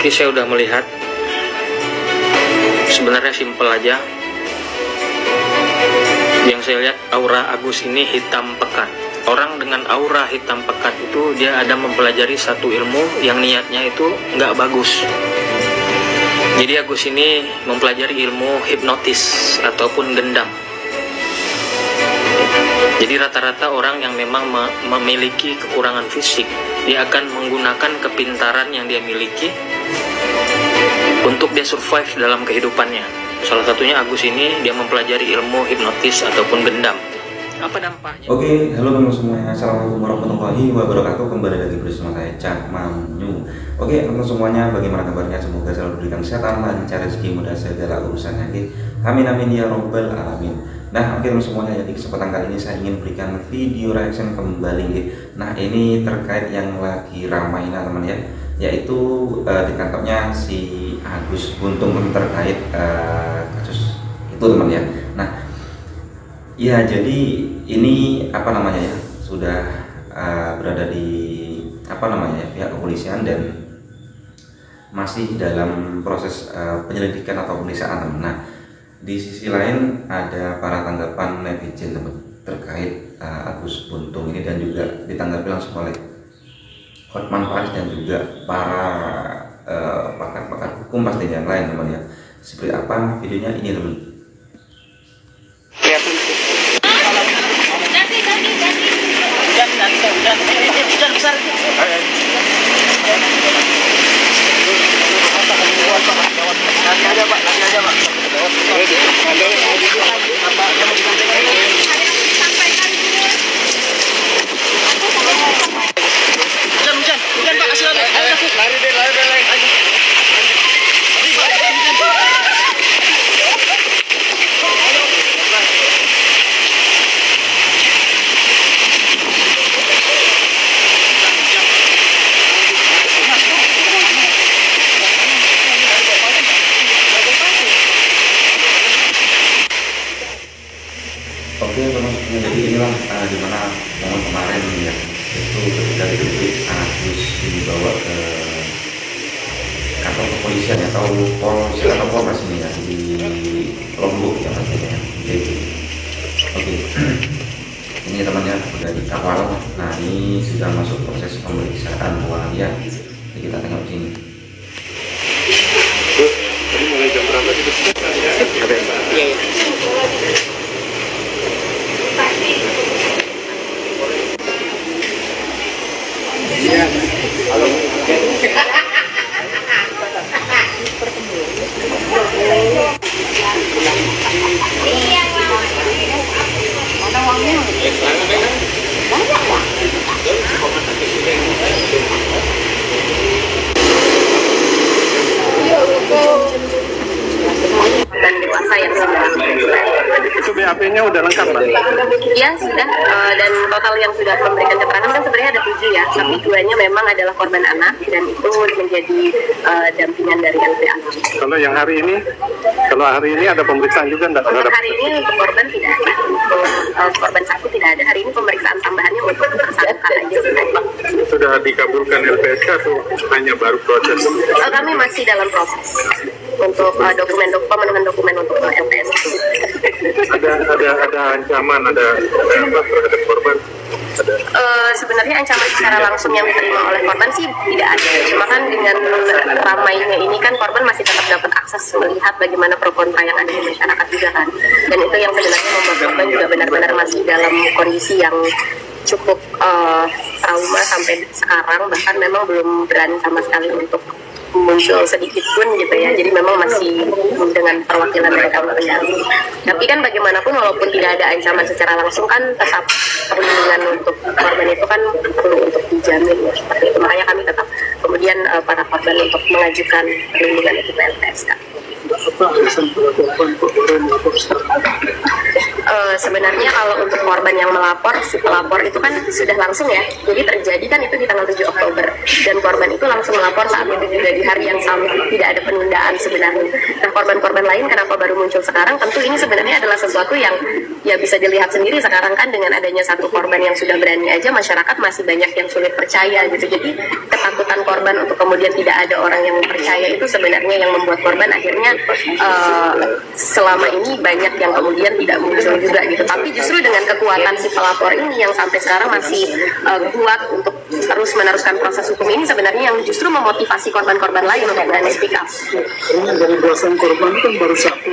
Tadi saya udah melihat, sebenarnya simpel aja. Yang saya lihat aura Agus ini hitam pekat. Orang dengan aura hitam pekat itu dia ada mempelajari satu ilmu yang niatnya itu nggak bagus. Jadi Agus ini mempelajari ilmu hipnotis ataupun gendam. Jadi rata-rata orang yang memang memiliki kekurangan fisik, dia akan menggunakan kepintaran yang dia miliki untuk dia survive dalam kehidupannya. Salah satunya Agus ini dia mempelajari ilmu hipnotis ataupun gendam. Apa dampaknya? Oke, halo teman-teman semuanya. Assalamualaikum warahmatullahi wabarakatuh. Kembali lagi bersama saya Cak Manyu. Oke teman-teman semuanya, bagaimana kabarnya? Semoga selalu diberikan kesehatan, lancar rezeki, mudah segala urusannya. Amin amin ya robbal alamin. Nah, oke teman semuanya, jadi kesempatan kali ini saya ingin berikan video reaction kembali. Nah, ini terkait yang lagi ramai teman ya, yaitu ditangkapnya si Agus Buntung terkait kasus itu teman ya. Nah, ya jadi ini apa namanya ya, sudah berada di apa namanya ya, pihak kepolisian dan masih dalam proses penyelidikan atau pemeriksaan teman. Nah, di sisi lain ada para tanggapan netizen teman terkait Agus Buntung ini, dan juga ditanggapi langsung oleh Hotman Paris dan juga para pakar-pakar hukum pastinya yang lain teman ya. Seperti apa videonya ini teman. Oke teman-teman, jadi inilah dimana momen kemarin ya, itu ketika Agus dibawa ke kantor kepolisian atau polsek atau polres ini ya, di Lombok ya pastinya. Oke, ini temannya sudah dikawal. Nah, ini sudah masuk proses pemeriksaan ya. Jadi kita tengok sini. Tadi mulai jam berapa gitu? Iya. Halo. Mana uangnya? Dan dewasa yang sudah. Itu BAP-nya udah lengkap, Mbak? Ya sudah, dan total yang sudah memberikan keterangan kan sebenarnya ada 7 ya, tapi 2-nya memang adalah korban anak dan itu menjadi dampingan dari LPA. Kalau yang hari ini, ada pemeriksaan juga enggak? Untuk hari ini untuk korban tidak ada, untuk korban satu tidak ada. Hari ini pemeriksaan tambahannya untuk tersangka aja sih. Sudah dikabulkan LPSK atau hanya baru proses? Kami masih dalam proses untuk pemenuhan dokumen untuk LPSK. Ada ancaman, ada apa terhadap korban? Sebenarnya ancaman secara langsung yang diterima oleh korban sih tidak ada. Cuma kan dengan ramainya ini kan korban masih tetap dapat akses melihat bagaimana pro kontra yang ada di masyarakat juga kan. Dan itu yang sebenarnya membuat korban juga benar-benar masih dalam kondisi yang cukup trauma sampai sekarang, bahkan memang belum berani sama sekali untuk muncul sedikit pun gitu ya. Jadi memang masih dengan perwakilan mereka mengendali. Tapi kan bagaimanapun walaupun tidak ada ancaman secara langsung kan tetap perlindungan untuk korban itu kan perlu untuk dijamin ya, seperti itu. Makanya kami tetap kemudian para korban untuk mengajukan perlindungan itu ke LPSK. sebenarnya kalau untuk korban yang melapor, si pelapor itu kan sudah langsung ya, jadi terjadi kan itu di tanggal 7 Oktober dan korban itu langsung melapor saat itu juga di hari yang sama, tidak ada penundaan sebenarnya. Nah, korban-korban lain kenapa baru muncul sekarang, tentu ini sebenarnya adalah sesuatu yang ya bisa dilihat sendiri sekarang kan, dengan adanya satu korban yang sudah berani aja, masyarakat masih banyak yang sulit percaya gitu. Jadi ketakutan korban untuk kemudian tidak ada orang yang percaya itu sebenarnya yang membuat korban akhirnya selama ini banyak yang kemudian tidak muncul juga gitu. Tapi justru dengan kekuatan si pelapor ini yang sampai sekarang masih kuat untuk terus meneruskan proses hukum ini, sebenarnya yang justru memotivasi korban-korban lain untuk berani speak up. Dari belasan korban kan baru satu.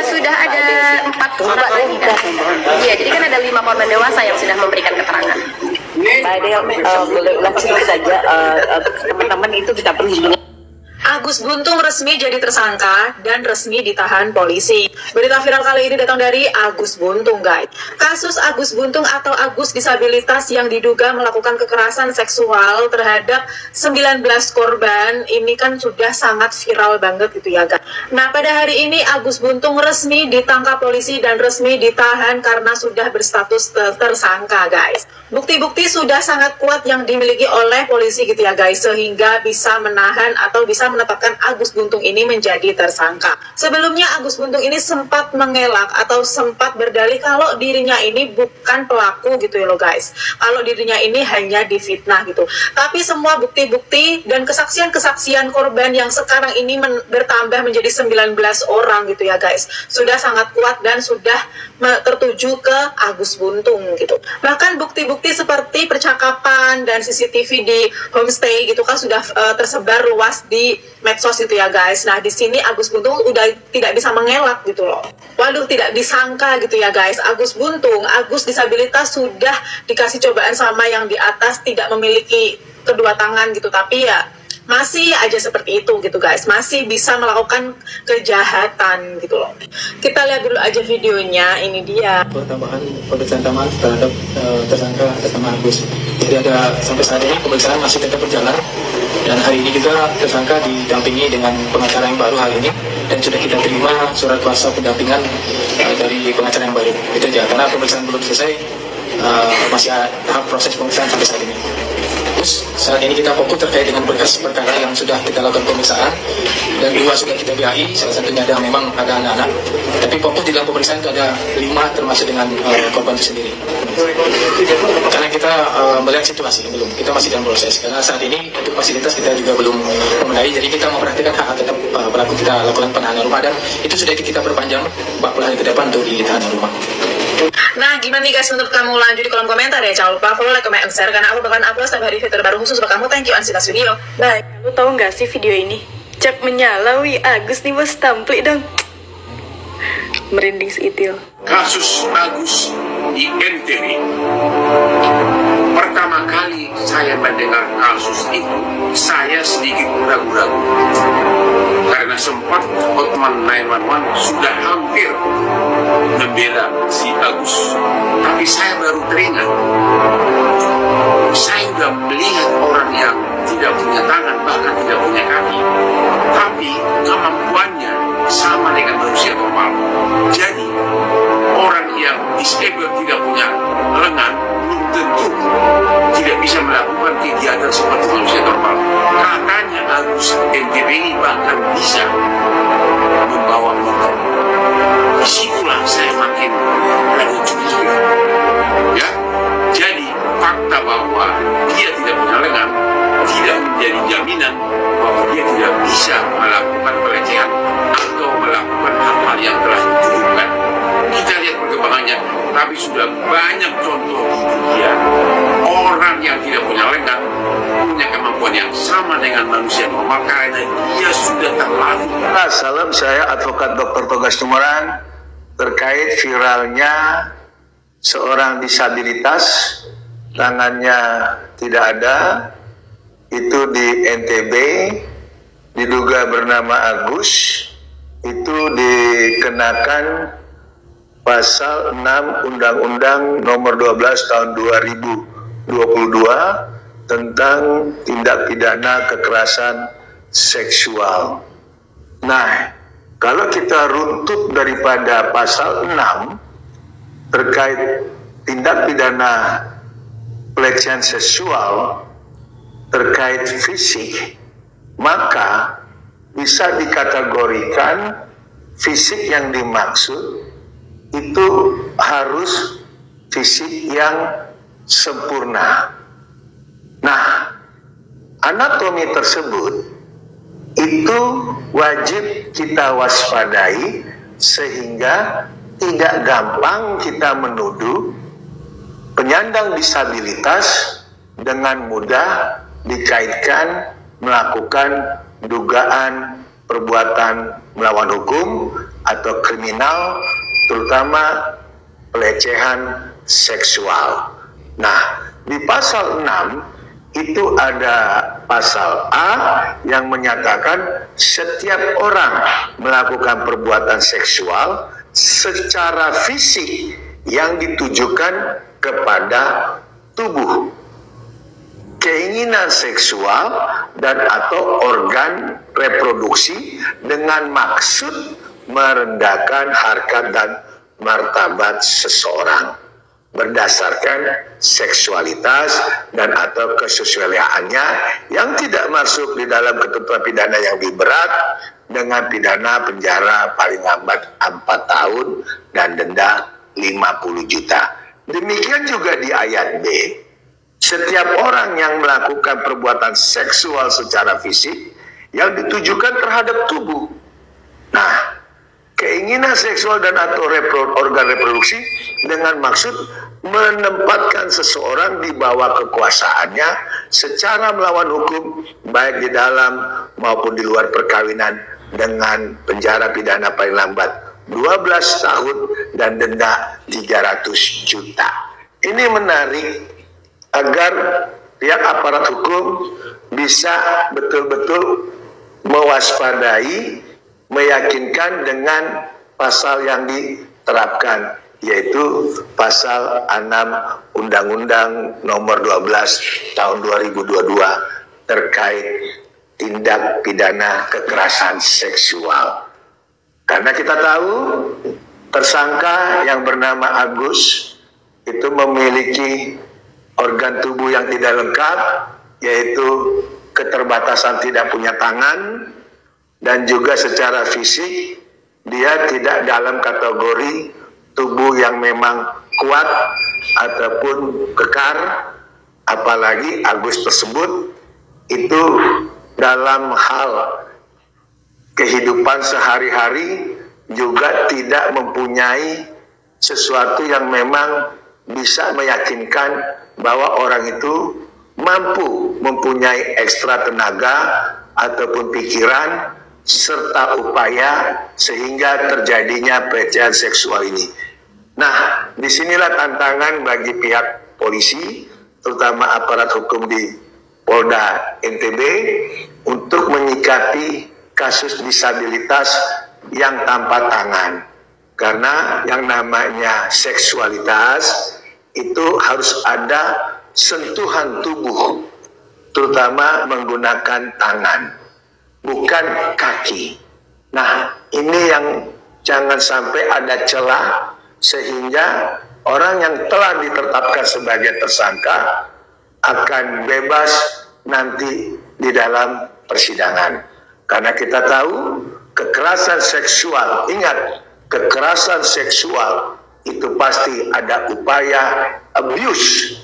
Sudah ada 4 korban lagi kan? Iya, jadi kan ada 5 korban dewasa yang sudah memberikan keterangan. Pak Adel, boleh ulang saja teman-teman itu kita perlu. Agus Buntung resmi jadi tersangka dan resmi ditahan polisi. Berita viral kali ini datang dari Agus Buntung, guys. Kasus Agus Buntung atau Agus disabilitas yang diduga melakukan kekerasan seksual terhadap 19 korban ini kan sudah sangat viral banget gitu ya, guys. Nah, pada hari ini Agus Buntung resmi ditangkap polisi dan resmi ditahan karena sudah berstatus tersangka, guys. Bukti-bukti sudah sangat kuat yang dimiliki oleh polisi gitu ya, guys, sehingga bisa menahan atau bisa menetapkan Agus Buntung ini menjadi tersangka. Sebelumnya Agus Buntung ini sempat mengelak atau sempat berdalih kalau dirinya ini bukan pelaku gitu ya loh, guys. Kalau dirinya ini hanya difitnah gitu. Tapi semua bukti-bukti dan kesaksian-kesaksian korban yang sekarang ini bertambah menjadi 19 orang gitu ya, guys, sudah sangat kuat dan sudah tertuju ke Agus Buntung gitu. Bahkan bukti-bukti seperti percakapan dan CCTV di homestay gitu kan sudah tersebar luas di medsos gitu ya, guys. Nah, di sini Agus Buntung udah tidak bisa mengelak gitu loh. Waduh, tidak disangka gitu ya, guys. Agus Buntung, Agus disabilitas sudah dikasih cobaan sama yang di atas, tidak memiliki kedua tangan gitu, tapi ya masih aja seperti itu gitu, guys, masih bisa melakukan kejahatan gitu loh. Kita lihat dulu aja videonya, ini dia. Tambahan pemeriksaan tambahan terhadap tersangka atas nama Agus. Jadi ada sampai saat ini pemeriksaan masih tetap berjalan dan hari ini juga tersangka didampingi dengan pengacara yang baru hari ini dan sudah kita terima surat kuasa pendampingan dari pengacara yang baru. Itu aja, karena pemeriksaan belum selesai, masih tahap proses pemeriksaan sampai saat ini. Terus saat ini kita fokus terkait dengan berkas perkara yang sudah kita lakukan pemeriksaan dan 2 sudah kita BAI, salah satunya ada memang ada anak-anak, tapi fokus di dalam pemeriksaan itu ada 5 termasuk dengan korban itu sendiri. Karena kita melihat situasi belum, kita masih dalam proses karena saat ini untuk fasilitas kita juga belum memenuhi, jadi kita memperhatikan hak tetap pelaku, kita lakukan penahanan rumah dan itu sudah kita perpanjang 40 hari ke depan untuk di tahanan rumah. Nah, gimana nih guys menurut kamu? Lanjut di kolom komentar ya. Jangan lupa follow, like, comment, and share karena aku bakalan upload setiap hari video terbaru khusus untuk kamu. Thank you, and see you next video. Bye. Lu tahu nggak sih video ini? Cap menyala, wi Agus nih bos, tamplik dong. Merinding seitil. Kasus Agus di NTB. Pertama kali saya mendengar kasus itu, saya sedikit ragu-ragu. Karena sempat Hotman 911 sudah hampir membela si Agus. Tapi saya baru teringat, saya sudah melihat orang yang tidak punya tangan, bahkan tidak punya kaki, tapi kemampuannya sama dengan manusia normal. Jadi orang yang disable tidak punya lengan belum tentu tidak bisa melakukan kegiatan seperti manusia normal. Katanya Agus NTB ini bahkan bisa membawa motor. Disitulah saya makin ragu curiga. Ya, jadi fakta bahwa dia tidak punya lengan tidak menjadi jaminan bahwa dia tidak bisa melakukan pelecehan atau melakukan hal-hal yang telah dituduhkan. Kita lihat perkembangannya, tapi sudah banyak contoh di dunia orang yang tidak punya lengan punya kemampuan yang sama dengan manusia normal karena dia sudah terlatih. Salam, saya advokat Dr. Togas Tumeran terkait viralnya seorang disabilitas tangannya tidak ada, itu di NTB, diduga bernama Agus, itu dikenakan pasal 6 Undang-Undang nomor 12 tahun 2022 tentang tindak pidana kekerasan seksual. Nah, kalau kita runtut daripada pasal 6 terkait tindak pidana pelecehan seksual terkait fisik, maka bisa dikategorikan fisik yang dimaksud itu harus fisik yang sempurna. Nah, anatomi tersebut itu wajib kita waspadai sehingga tidak gampang kita menuduh penyandang disabilitas dengan mudah dikaitkan melakukan dugaan perbuatan melawan hukum atau kriminal, terutama pelecehan seksual. Nah, di pasal 6 itu ada pasal A yang menyatakan setiap orang melakukan perbuatan seksual secara fisik yang ditujukan kepada tubuh, keinginan seksual dan atau organ reproduksi dengan maksud merendahkan harkat dan martabat seseorang berdasarkan seksualitas dan atau kesesuaiannya yang tidak masuk di dalam ketentuan pidana yang lebih berat dengan pidana penjara paling lambat 4 tahun dan denda 50 juta. Demikian juga di ayat B, setiap orang yang melakukan perbuatan seksual secara fisik yang ditujukan terhadap tubuh. Nah, keinginan seksual dan atau organ reproduksi dengan maksud menempatkan seseorang di bawah kekuasaannya secara melawan hukum baik di dalam maupun di luar perkawinan dengan penjara pidana paling lambat 12 tahun dan denda 300 juta. Ini menarik agar pihak aparat hukum bisa betul-betul mewaspadai, meyakinkan dengan pasal yang diterapkan, yaitu pasal 6 Undang-Undang Nomor 12 Tahun 2022 terkait tindak pidana kekerasan seksual. Karena kita tahu tersangka yang bernama Agus itu memiliki organ tubuh yang tidak lengkap, yaitu keterbatasan tidak punya tangan, dan juga secara fisik dia tidak dalam kategori tubuh yang memang kuat ataupun kekar, apalagi Agus tersebut itu dalam hal kehidupan sehari-hari juga tidak mempunyai sesuatu yang memang bisa meyakinkan bahwa orang itu mampu mempunyai ekstra tenaga ataupun pikiran serta upaya sehingga terjadinya pelecehan seksual ini. Nah, disinilah tantangan bagi pihak polisi, terutama aparat hukum di Polda NTB, untuk menyikapi kasus disabilitas yang tanpa tangan. Karena yang namanya seksualitas itu harus ada sentuhan tubuh, terutama menggunakan tangan, bukan kaki. Nah, ini yang jangan sampai ada celah sehingga orang yang telah ditetapkan sebagai tersangka akan bebas nanti di dalam persidangan. Karena kita tahu kekerasan seksual, ingat, kekerasan seksual itu pasti ada upaya abuse.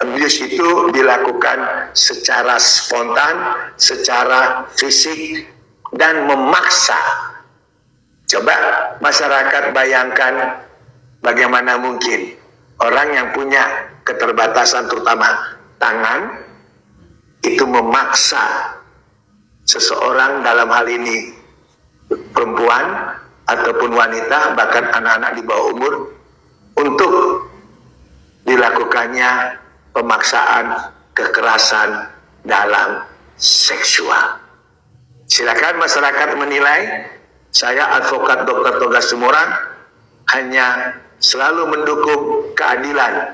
Abuse itu dilakukan secara spontan, secara fisik, dan memaksa. Coba masyarakat bayangkan bagaimana mungkin orang yang punya keterbatasan terutama tangan itu memaksa seseorang, dalam hal ini perempuan ataupun wanita, bahkan anak-anak di bawah umur, untuk dilakukannya pemaksaan kekerasan dalam seksual. Silakan masyarakat menilai. Saya advokat Dr. Togas Tumorang hanya selalu mendukung keadilan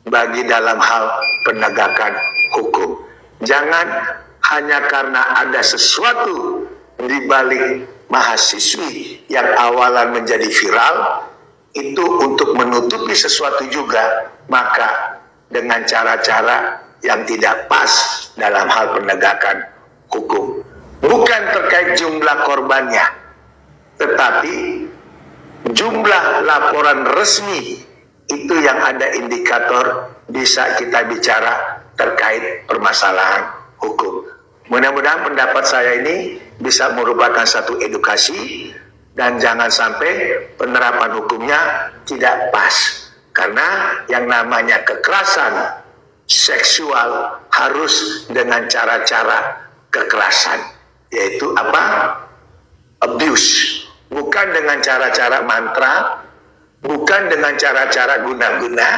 bagi dalam hal penegakan hukum. Jangan hanya karena ada sesuatu di balik mahasiswi yang awalan menjadi viral itu untuk menutupi sesuatu juga, maka dengan cara-cara yang tidak pas dalam hal penegakan hukum. Bukan terkait jumlah korbannya, tetapi jumlah laporan resmi itu yang ada indikator bisa kita bicara terkait permasalahan hukum. Mudah-mudahan pendapat saya ini bisa merupakan satu edukasi dan jangan sampai penerapan hukumnya tidak pas. Karena yang namanya kekerasan seksual harus dengan cara-cara kekerasan, yaitu apa? Abuse. Bukan dengan cara-cara mantra, bukan dengan cara-cara guna-guna,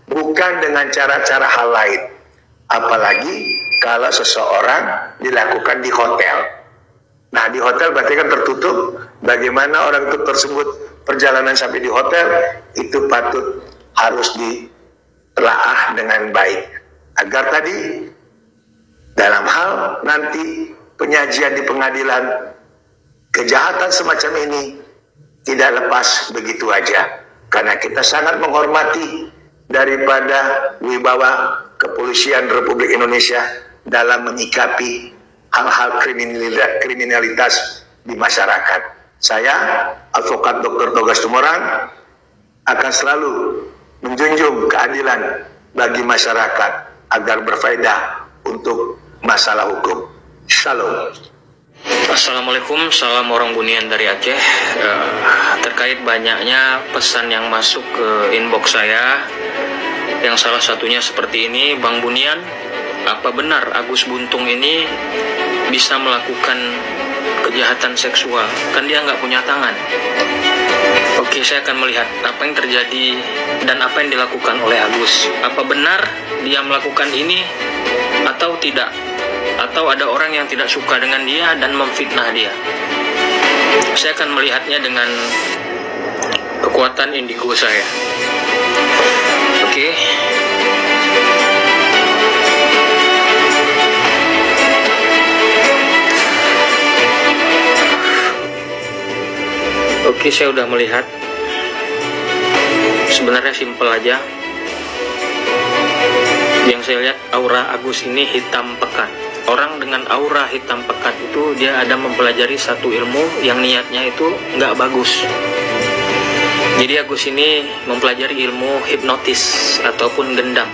bukan dengan cara-cara hal lain. Apalagi kalau seseorang dilakukan di hotel. Nah, di hotel berarti kan tertutup. Bagaimana orang itu tersebut perjalanan sampai di hotel, itu patut harus ditelaah dengan baik. Agar tadi dalam hal nanti penyajian di pengadilan, kejahatan semacam ini tidak lepas begitu aja. Karena kita sangat menghormati daripada wibawa Kepolisian Republik Indonesia dalam menyikapi hal-hal kriminalitas di masyarakat. Saya, Advokat Dr. Togas Tumorang, akan selalu menjunjung keadilan bagi masyarakat agar berfaedah untuk masalah hukum. Shalom. Assalamualaikum, salam orang Bunian dari Aceh. Terkait banyaknya pesan yang masuk ke inbox saya, yang salah satunya seperti ini, Bang Bunian, apa benar Agus Buntung ini bisa melakukan kejahatan seksual? Kan dia nggak punya tangan. Oke, saya akan melihat apa yang terjadi dan apa yang dilakukan oleh Agus. Apa benar dia melakukan ini atau tidak? Atau ada orang yang tidak suka dengan dia dan memfitnah dia? Saya akan melihatnya dengan kekuatan indigo saya. Oke. Oke, saya udah melihat. Sebenarnya simpel aja. Yang saya lihat, aura Agus ini hitam pekat. Orang dengan aura hitam pekat itu dia ada mempelajari satu ilmu yang niatnya itu nggak bagus. Jadi Agus ini mempelajari ilmu hipnotis ataupun gendam.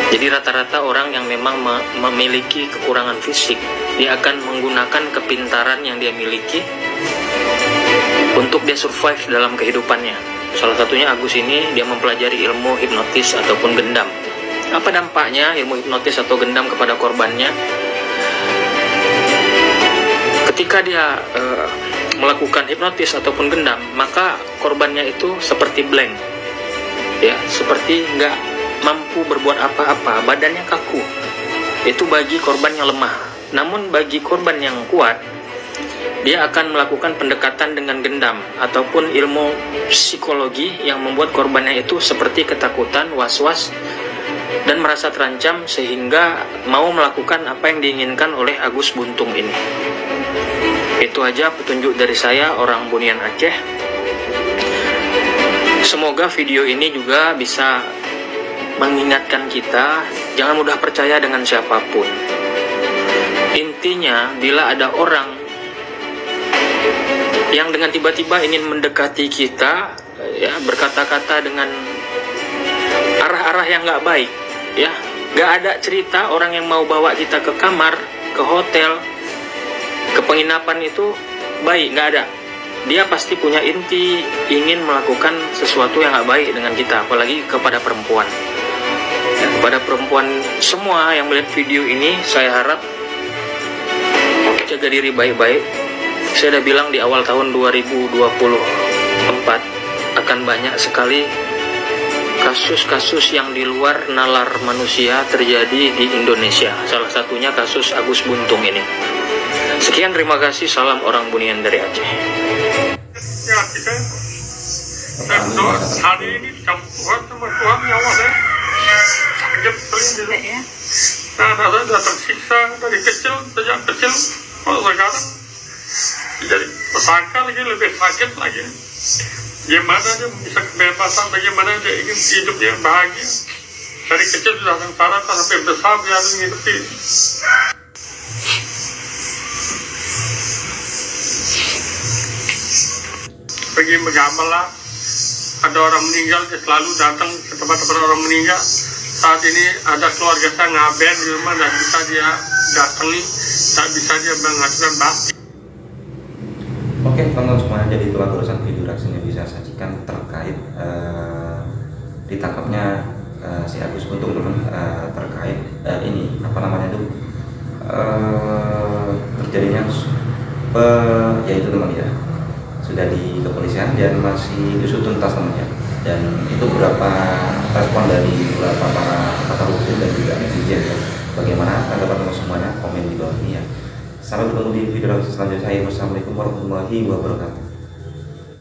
Jadi rata-rata orang yang memang memiliki kekurangan fisik, dia akan menggunakan kepintaran yang dia miliki untuk dia survive dalam kehidupannya. Salah satunya Agus ini, dia mempelajari ilmu hipnotis ataupun gendam. Apa dampaknya ilmu hipnotis atau gendam kepada korbannya? Ketika dia melakukan hipnotis ataupun gendam, maka korbannya itu seperti blank, ya, seperti nggak mampu berbuat apa-apa, badannya kaku. Itu bagi korban yang lemah. Namun bagi korban yang kuat, dia akan melakukan pendekatan dengan gendam ataupun ilmu psikologi yang membuat korbannya itu seperti ketakutan, was-was, dan merasa terancam sehingga mau melakukan apa yang diinginkan oleh Agus Buntung ini. Itu aja petunjuk dari saya, orang Bunian Aceh. Semoga video ini juga bisa mengingatkan kita jangan mudah percaya dengan siapapun. Intinya, bila ada orang yang dengan tiba-tiba ingin mendekati kita, ya, berkata-kata dengan arah-arah yang nggak baik, ya, nggak ada cerita orang yang mau bawa kita ke kamar, ke hotel, ke penginapan itu baik, nggak ada. Dia pasti punya inti ingin melakukan sesuatu yang nggak baik dengan kita, apalagi kepada perempuan. Ya, kepada perempuan semua yang melihat video ini, saya harap jaga diri baik-baik. Saya udah bilang di awal tahun 2024 akan banyak sekali kasus-kasus yang di luar nalar manusia terjadi di Indonesia. Salah satunya kasus Agus Buntung ini. Sekian, terima kasih. Salam orang Bunian dari Aceh. Ya, kita berdoa hari ini campuran sama Tuhan nyawa saya. Sakit sering dulu. Nah, saya sudah tersiksa dari kecil, sejak kecil. Kalau sekarang Jadi tersangka lagi lebih sakit lagi. Gimana dia bisa kebebasan, bagaimana dia ingin hidupnya bahagia. Dari kecil sudah sengsara sampai besar dia harus menghidupi. Pergi beramal lah. Ada orang meninggal, dia selalu datang ke tempat-tempat orang meninggal. Saat ini ada keluarga saya ngaben di rumah, dan bisa dia datangi, tak bisa dia mengajukan bakti. Oke teman-teman semuanya, jadi itulah urusan video reaction yang bisa sajikan terkait ditangkapnya si Agus Buntung teman, terkait ini apa namanya itu terjadinya yaitu teman ya, sudah di kepolisian dan masih diusut tuntas temannya. Dan itu beberapa respon dari beberapa para pakar hukum dan juga netizen ya. Bagaimana tanggapan teman semuanya, komen di bawah ini ya. Sampai ketemu di video selanjutnya. Wassalamualaikum warahmatullahi wabarakatuh.